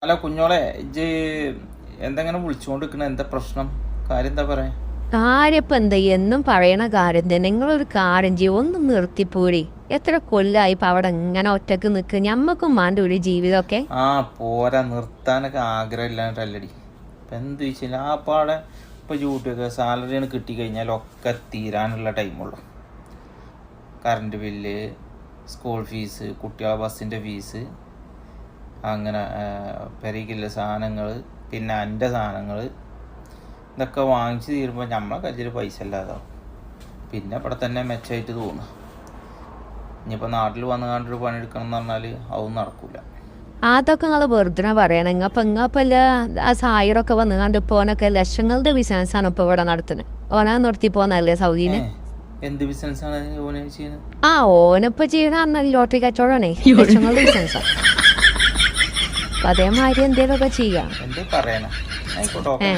അല്ല കുഞ്ഞോളെ ഇജ്ജ് എന്തെങ്ങനെ വിളിച്ചുകൊണ്ടിരിക്കണ എന്താ പ്രശ്നം? കാര്യം എന്താ പറയാ? കാര്യപ്പം എന്താ എന്നും പറയണ കാര്യം തന്നെ. നിങ്ങളൊരു കാര്യം ചെയ്യും, ഒന്ന് നിർത്തിപ്പോടി. എത്ര കൊല്ലായി ഇപ്പം അവിടെ ഇങ്ങനെ ഒറ്റക്ക് നിൽക്ക്. ഞമ്മക്കും വേണ്ട ഒരു ജീവിതമൊക്കെ. ആ പോരാ, നിർത്താനൊക്കെ ആഗ്രഹമില്ലാണ്ടല്ലടി. ഇപ്പം എന്ത് വെച്ചാൽ ആ പാടെ ഇപ്പം ഡ്യൂട്ടിയൊക്കെ സാലറിയാണ് കിട്ടിക്കഴിഞ്ഞാൽ ഒക്കെ തീരാനുള്ള ടൈമുള്ളൂ. കറണ്ട് ബില്ല്, സ്കൂൾ ഫീസ്, കുട്ടികളെ ബസ്സിൻ്റെ ഫീസ്, അങ്ങനെ പെരയ്ക്കുള്ള സാധനങ്ങൾ, പിന്നെ എൻ്റെ സാധനങ്ങൾ, ഇതൊക്കെ വാങ്ങിച്ച് തീരുമ്പോൾ നമ്മളെ കയ്യിൽ പൈസ ഇല്ലാതാവും. പിന്നെ ഇവിടെ തന്നെ മെച്ചമായിട്ട് തോന്നുക. ഇനിയിപ്പോൾ നാട്ടിൽ വന്നു കണ്ടൊരു പണിയെടുക്കണം എന്ന് പറഞ്ഞാൽ അതൊന്നും നടക്കില്ല. അതൊക്കെ നിങ്ങൾ വെറുതെ പറയണം. ഇങ്ങപ്പല്ല ആ സായിറൊക്കെ വന്ന് കണ്ട് പോനൊക്കെ ലക്ഷങ്ങളുടെ ബിസിനസ്സാണ് ഇപ്പോൾ ഇവിടെ നടത്തുന്നത്. ഓനെ നിർത്തി പോന്നല്ലേ സൗദീന്. എന്ത് ബിസിനസ്സാണ് ഓനെ ചെയ്യുന്നത്? ആ ഓനിപ്പോൾ ചെയ്യുന്ന അന്ന് ലോട്ടറി കച്ചവടമാണേ, ലക്ഷങ്ങളുടെ ബിസിനസ്സാണ്. അപ്പം അതേമാതിരി എന്തേലുമൊക്കെ ചെയ്യാം. എന്ത് പറയാനാ? ആയിക്കോട്ടെ.